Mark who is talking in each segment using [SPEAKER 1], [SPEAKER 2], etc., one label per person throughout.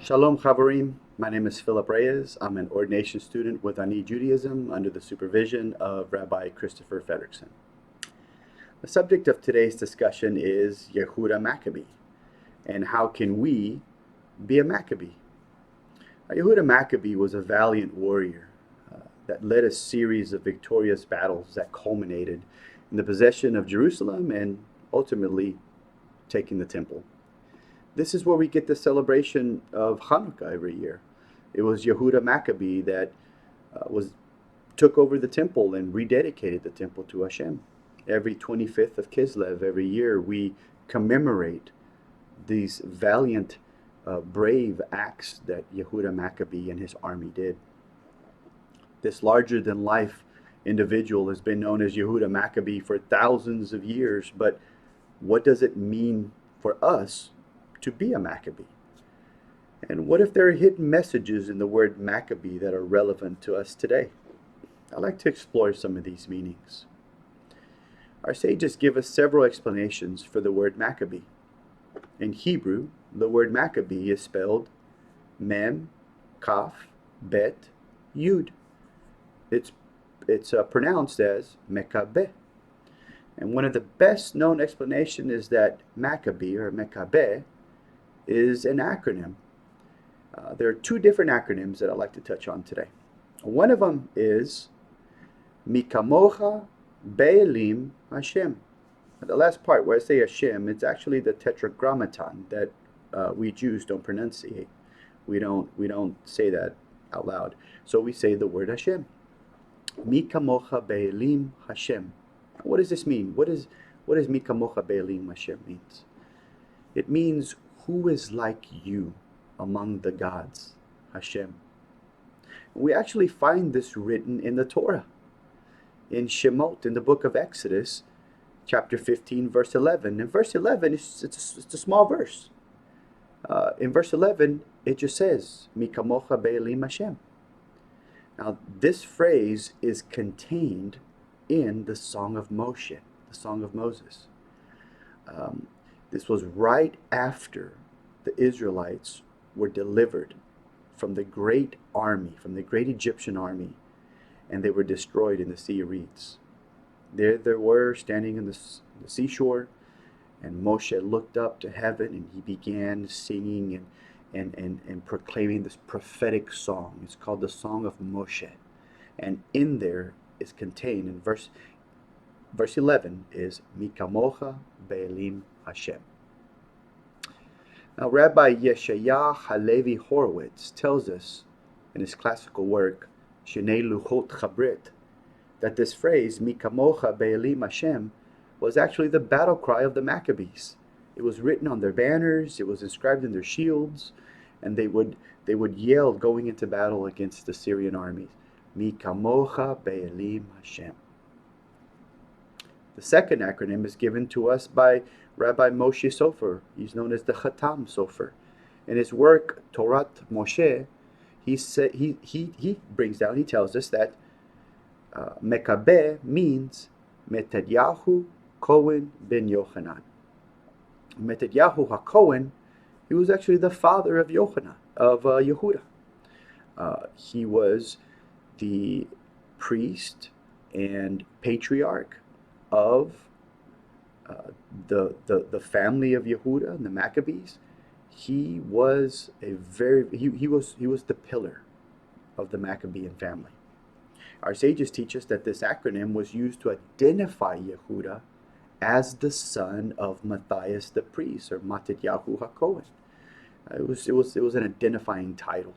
[SPEAKER 1] Shalom Chavarim, my name is Phillip Reyes. I'm an ordination student with Ani Judaism under the supervision of Rabbi Christopher Fredrickson. The subject of today's discussion is Yehuda Maccabee, and how can we be a Maccabee? Yehuda Maccabee was a valiant warrior that led a series of victorious battles that culminated in the possession of Jerusalem and ultimately taking the temple. This is where we get the celebration of Chanukkah every year. It was Yehuda Maccabee that took over the temple and rededicated the temple to Hashem. Every 25th of Kislev, every year, we commemorate these valiant, brave acts that Yehuda Maccabee and his army did. This larger-than-life individual has been known as Yehuda Maccabee for thousands of years, but what does it mean for us to be a Maccabee? And what if there are hidden messages in the word Maccabee that are relevant to us today? I'd like to explore some of these meanings. Our sages give us several explanations for the word Maccabee. In Hebrew, the word Maccabee is spelled Mem, Kaf, Bet, Yud. It's pronounced as Mekabeh. And one of the best known explanations is that Maccabee or Mekabeh is an acronym. There are two different acronyms that I'd like to touch on today. One of them is Mikamocha Be'elim Hashem. The last part where I say Hashem, it's actually the tetragrammaton that we Jews don't pronunciate. We don't say that out loud. So we say the word Hashem. Mikamocha Be'elim Hashem. What does this mean? What does Mikamocha Be'elim Hashem means? It means who is like you among the gods, Hashem. We actually find this written in the Torah. In Shemot, in the book of Exodus, chapter 15, verse 11. In verse 11, it's a small verse. In verse 11, it just says, Mikamocha Be'elim Hashem. Now, this phrase is contained in the Song of Moshe, the Song of Moses. This was right after the Israelites were delivered from the great army, from the great Egyptian army, and they were destroyed in the Sea of Reeds. There they were standing in the seashore, and Moshe looked up to heaven and he began singing and proclaiming this prophetic song. It's called the Song of Moshe. And in there is contained in verse 11 is Mikamocha Be'elim Hashem. Now, Rabbi Yeshua Halevi Horowitz tells us in his classical work, Shnei Luchot Chabrit, that this phrase, Mikamocha Be'elim Hashem, was actually the battle cry of the Maccabees. It was written on their banners, it was inscribed in their shields, and they would yell going into battle against the Syrian armies, Mikamocha Be'elim Hashem. The second acronym is given to us by Rabbi Moshe Sofer. He's known as the Chatam Sofer. In his work, Torat Moshe, he brings down, he tells us that Mekabeh means Metedyahu Cohen ben Yochanan. Metedyahu HaKohen, he was actually the father of Yochanan, of Yehuda. He was the priest and patriarch of the family of Yehuda and the Maccabees. He was he was the pillar of the Maccabean family. Our sages teach us that this acronym was used to identify Yehuda as the son of Matthias the priest, or Matityahu HaKohen. It was an identifying title.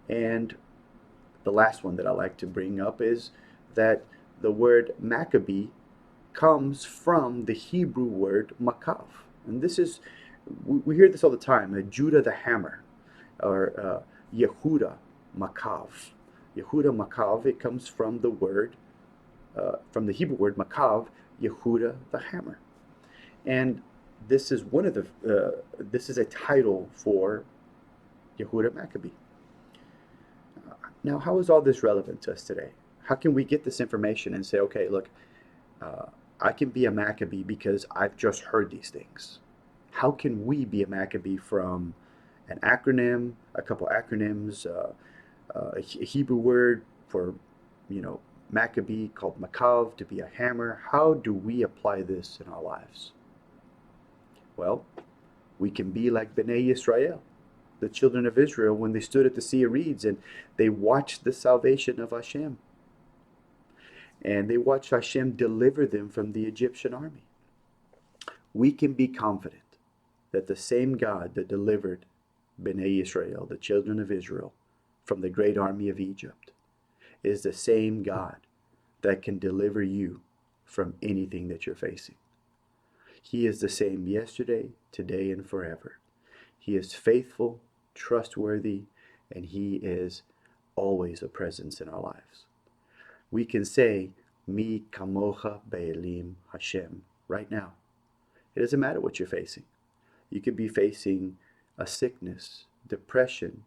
[SPEAKER 1] And the last one that I like to bring up is that the word Maccabee comes from the Hebrew word makav. And this is, we hear this all the time, Judah the hammer, or Yehuda makav. Yehuda makav, it comes from the word, from the Hebrew word makav, Yehuda the hammer. And this is one of this is a title for Yehuda Maccabee. Now, how is all this relevant to us today? How can we get this information and say, okay, look, I can be a Maccabee because I've just heard these things? How can we be a Maccabee from an acronym, a couple acronyms, a Hebrew word for, Maccabee called Makav, to be a hammer. How do we apply this in our lives? Well, we can be like Bnei Yisrael, the children of Israel, when they stood at the Sea of Reeds and they watched the salvation of Hashem. And they watched Hashem deliver them from the Egyptian army. We can be confident that the same God that delivered Bnei Yisrael, the children of Israel, from the great army of Egypt, is the same God that can deliver you from anything that you're facing. He is the same yesterday, today, and forever. He is faithful, trustworthy, and He is always a presence in our lives. We can say, Mi kamocha be'elim Hashem, right now. It doesn't matter what you're facing. You could be facing a sickness, depression,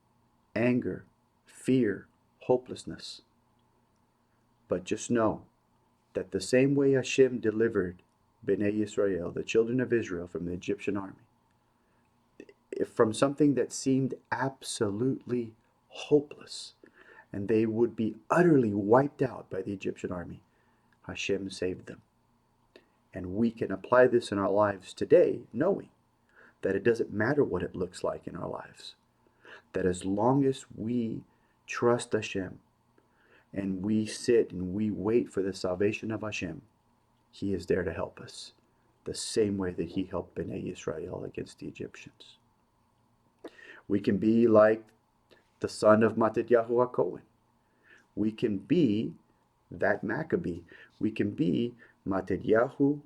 [SPEAKER 1] anger, fear, hopelessness. But just know that the same way Hashem delivered Bnei Yisrael, the children of Israel, from the Egyptian army, from something that seemed absolutely hopeless, and they would be utterly wiped out by the Egyptian army, Hashem saved them. And we can apply this in our lives today, knowing that it doesn't matter what it looks like in our lives. That as long as we trust Hashem and we sit and we wait for the salvation of Hashem, He is there to help us, the same way that He helped Bnei Yisrael against the Egyptians. We can be like the son of Matidyahu HaKohen. We can be that Maccabee. We can be Matidyahu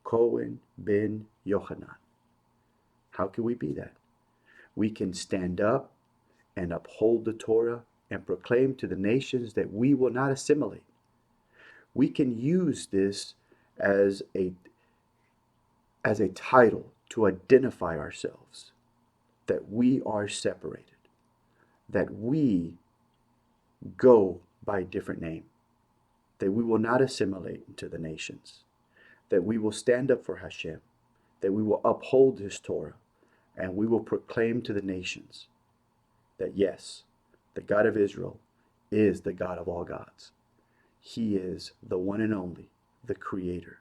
[SPEAKER 1] Cohen ben Yochanan. How can we be that? We can stand up and uphold the Torah and proclaim to the nations that we will not assimilate. We can use this as a title to identify ourselves, that we are separated, that we go by a different name, that we will not assimilate into the nations, that we will stand up for Hashem, that we will uphold His Torah, and we will proclaim to the nations that yes, the God of Israel is the God of all gods. He is the one and only, the Creator.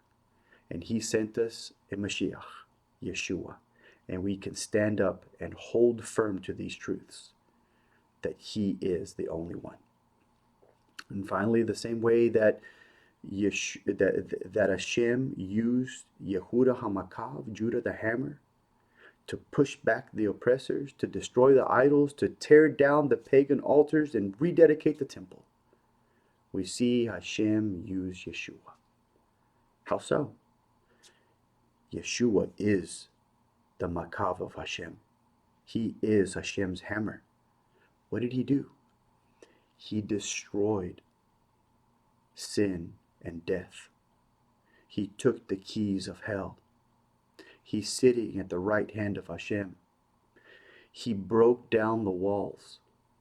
[SPEAKER 1] And He sent us a Mashiach, Yeshua. And we can stand up and hold firm to these truths, that He is the only one. And finally, the same way that Hashem used Yehuda HaMakav, Judah the hammer, to push back the oppressors, to destroy the idols, to tear down the pagan altars and rededicate the temple. We see Hashem use Yeshua. How so? Yeshua is the Makav of Hashem. He is Hashem's hammer. What did He do? He destroyed sin and death. He took the keys of hell. He's sitting at the right hand of Hashem. He broke down the walls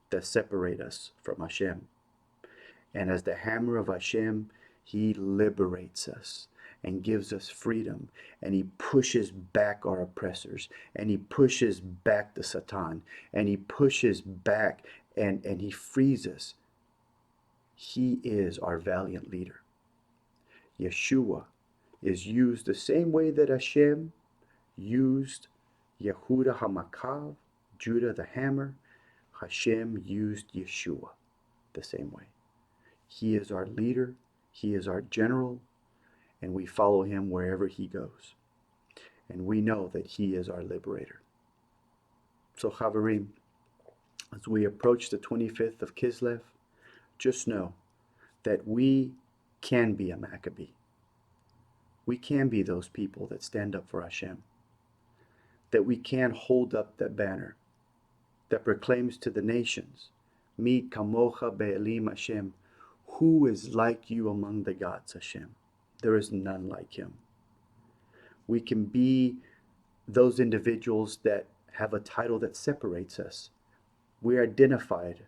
[SPEAKER 1] that separate us from Hashem. And as the hammer of Hashem, He liberates us and gives us freedom. And He pushes back our oppressors. And He pushes back the Satan. And He pushes back and He frees us. He is our valiant leader. Yeshua is used the same way that Hashem used Yehuda HaMakav, Judah the hammer. Hashem used Yeshua the same way. He is our leader. He is our general. And we follow Him wherever He goes. And we know that He is our liberator. So Chavarim, as we approach the 25th of Kislev, just know that we can be a Maccabee. We can be those people that stand up for Hashem. That we can hold up that banner that proclaims to the nations, Mi kamocha be'elim Hashem, who is like you among the gods, Hashem? There is none like Him. We can be those individuals that have a title that separates us. We're identified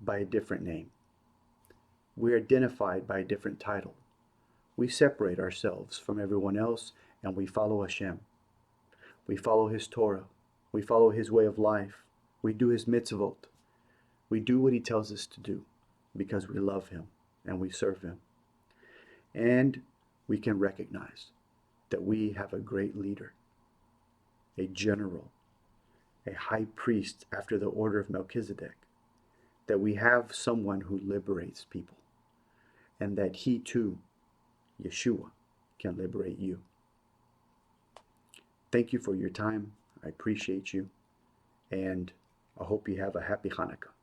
[SPEAKER 1] by a different name. We're identified by a different title. We separate ourselves from everyone else and we follow Hashem. We follow His Torah. We follow His way of life. We do his mitzvot. We do what he tells us to do because we love him and we serve him. And we can recognize that we have a great leader, a general, a high priest after the order of Melchizedek, that we have someone who liberates people, and that he too, Yeshua, can liberate you. Thank you for your time. I appreciate you, and I hope you have a happy Hanukkah.